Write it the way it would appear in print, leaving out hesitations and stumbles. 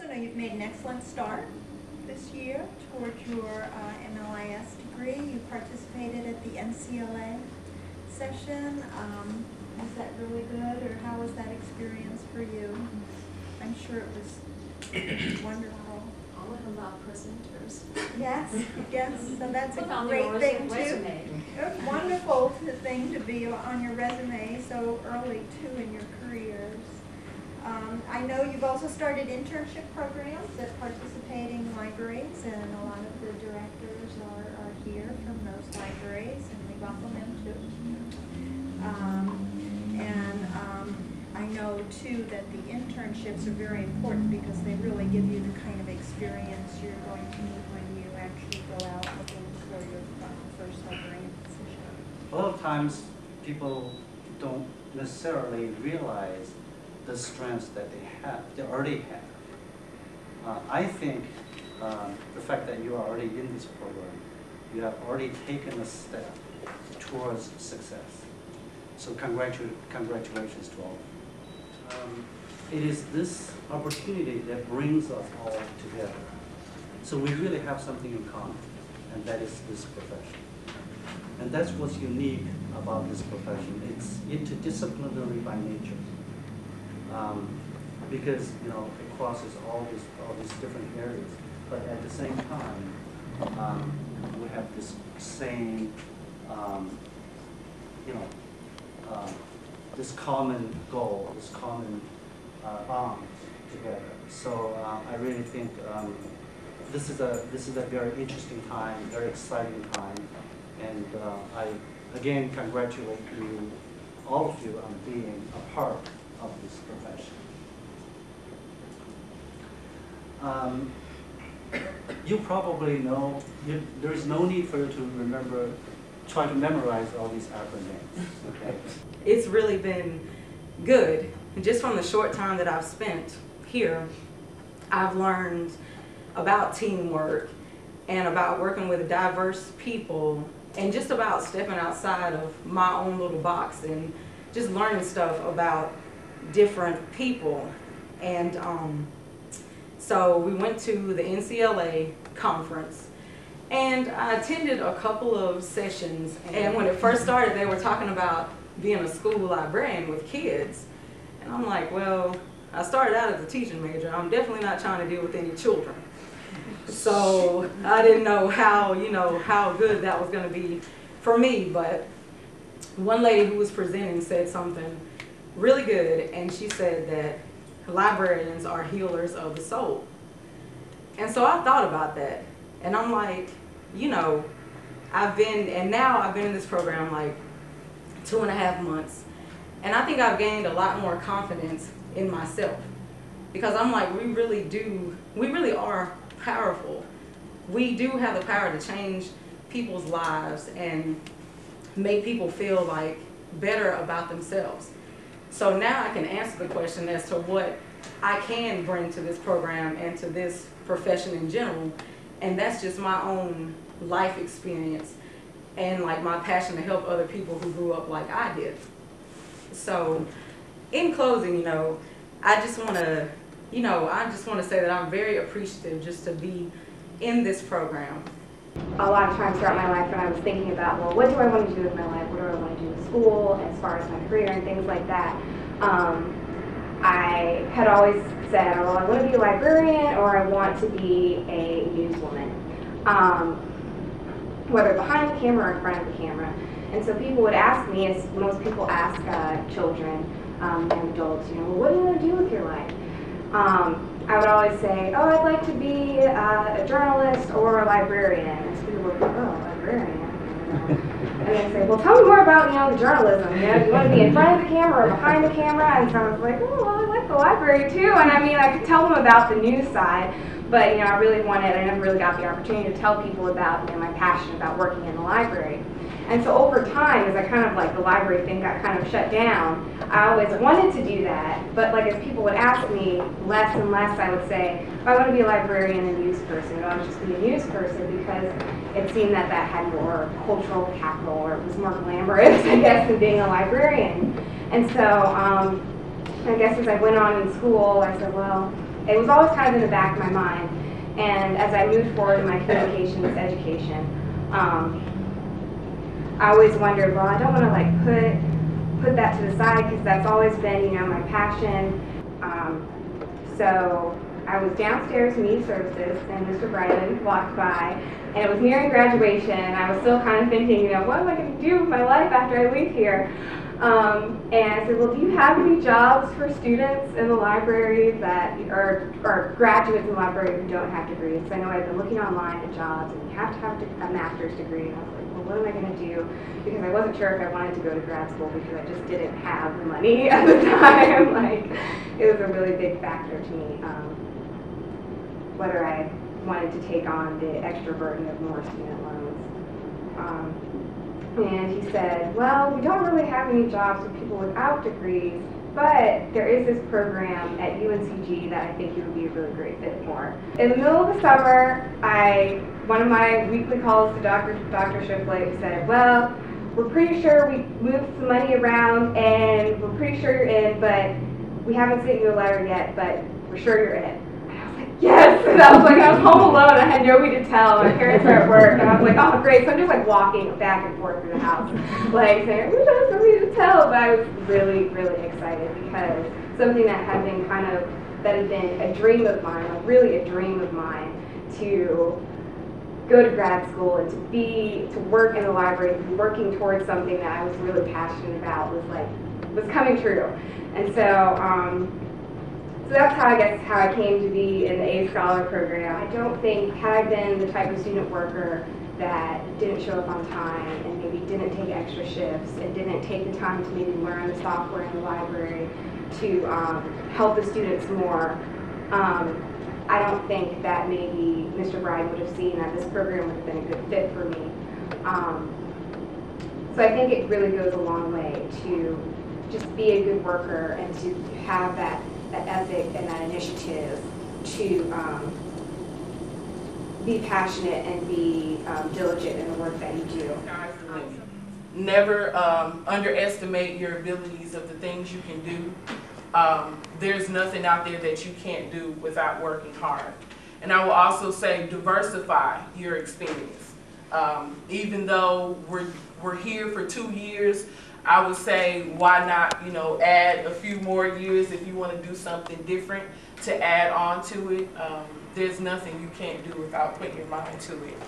know you've made an excellent start this year towards your MLIS degree. You participated at the NCLA session. Was that really good, or how was that experience for you? I'm sure it was wonderful. All of them love presenters. Yes, yes. So that's a On great your thing resume. too. A wonderful thing to be on your resume so early too in your careers. I know you've also started internship programs at participating libraries, and a lot of the directors are here from those libraries, and we welcome them too. I know too that the internships are very important because they really give you the kind of experience you're going to need when you actually go out looking for your first librarian position. A lot of times people don't necessarily realize the strengths that they already have. I think the fact that you are already in this program, you have already taken a step towards success. So congratulations to all of you. It is this opportunity that brings us all together. So we really have something in common, and that is this profession. And that's what's unique about this profession. It's interdisciplinary by nature. Because it crosses all these different areas, but at the same time, we have this same, this common goal, this common bond together. So I really think this is a very interesting time, very exciting time, and I again congratulate you, all of you, on being a part of this profession. You probably know, there is no need for you to try to memorize all these acronyms, okay? It's really been good. Just from the short time that I've spent here, I've learned about teamwork and about working with diverse people and just about stepping outside of my own little box and just learning stuff about different people. And so we went to the NCLA conference, and I attended a couple of sessions, and when it first started they were talking about being a school librarian with kids, and I'm like, well, I started out as a teaching major. I'm definitely not trying to deal with any children. So I didn't know how good that was going to be for me, but one lady who was presenting said something really good, and she said that librarians are healers of the soul. And so I thought about that, and I'm like, I've been in this program like 2.5 months, and I think I've gained a lot more confidence in myself, because I'm like, we really are powerful. We do have the power to change people's lives and make people feel like better about themselves. So now I can answer the question as to what I can bring to this program and to this profession in general, and that's just my own life experience and like my passion to help other people who grew up like I did. So in closing, I just want to say that I'm very appreciative just to be in this program. A lot of times throughout my life when I was thinking about, well, what do I want to do with my life? What do I want to do with school as far as my career and things like that? I had always said, well, I want to be a librarian or I want to be a newswoman, whether behind the camera or in front of the camera. And so people would ask me, as most people ask children and adults, well, what do you want to do with your life? I would always say, oh, I'd like to be a journalist or a librarian. And so people would go, oh, librarian. And they'd say, well, tell me more about, the journalism. Do you want to be in front of the camera or behind the camera? And so I was like, oh, well, I like the library too. And I mean, I could tell them about the news side, but I never really got the opportunity to tell people about my passion about working in the library. And so over time, as the library thing got kind of shut down, I always wanted to do that, but as people would ask me, less and less I would say, if I want to be a librarian and a news person, I would just be a news person, because it seemed that had more cultural capital, or it was more glamorous, I guess, than being a librarian. And so I guess as I went on in school, I said, well, it was always kind of in the back of my mind. And as I moved forward in my communications education, I always wondered, well, I don't want to like put that to the side because that's always been, you know, my passion. So I was downstairs in Media Services and Mr. Bryden walked by, and it was nearing graduation, and I was still kind of thinking, you know, what am I going to do with my life after I leave here? And I said, well, do you have any jobs for students in the library that, or graduates in the library who don't have degrees? Because I know I've been looking online at jobs, and you have to have a master's degree. And I was like, well, what am I going to do? Because I wasn't sure if I wanted to go to grad school because I just didn't have the money at the time. Like, it was a really big factor to me, whether I wanted to take on the extra burden of more student loans. And he said, well, we don't really have any jobs for people without degrees, but there is this program at UNCG that I think you would be a really great fit for. In the middle of the summer, one of my weekly calls to Dr. Shifley said, well, we're pretty sure we moved some money around and we're pretty sure you're in, but we haven't sent you a letter yet, but we're sure you're in. Yes! And I was like, I was home alone, I had nobody to tell, my parents were at work, and I was like, oh great, so I'm just like walking back and forth through the house, like saying, we don't have somebody to tell, but I was really, really excited because something that had been that had been a dream of mine, like really a dream of mine, to go to grad school and to work in the library, to be working towards something that I was really passionate about was coming true. And so, so that's how I came to be in the A Scholar program. I don't think, had I been the type of student worker that didn't show up on time and maybe didn't take extra shifts and didn't take the time to maybe learn the software in the library to help the students more, I don't think that maybe Mr. Bryden would have seen that this program would have been a good fit for me. So I think it really goes a long way to just be a good worker and to have that ethic and that initiative to be passionate and be diligent in the work that you do. Never underestimate your abilities of the things you can do. There's nothing out there that you can't do without working hard. And I will also say diversify your experience. Even though we're here for 2 years, I would say, why not, you know, add a few more years if you want to do something different to add on to it. There's nothing you can't do without putting your mind to it.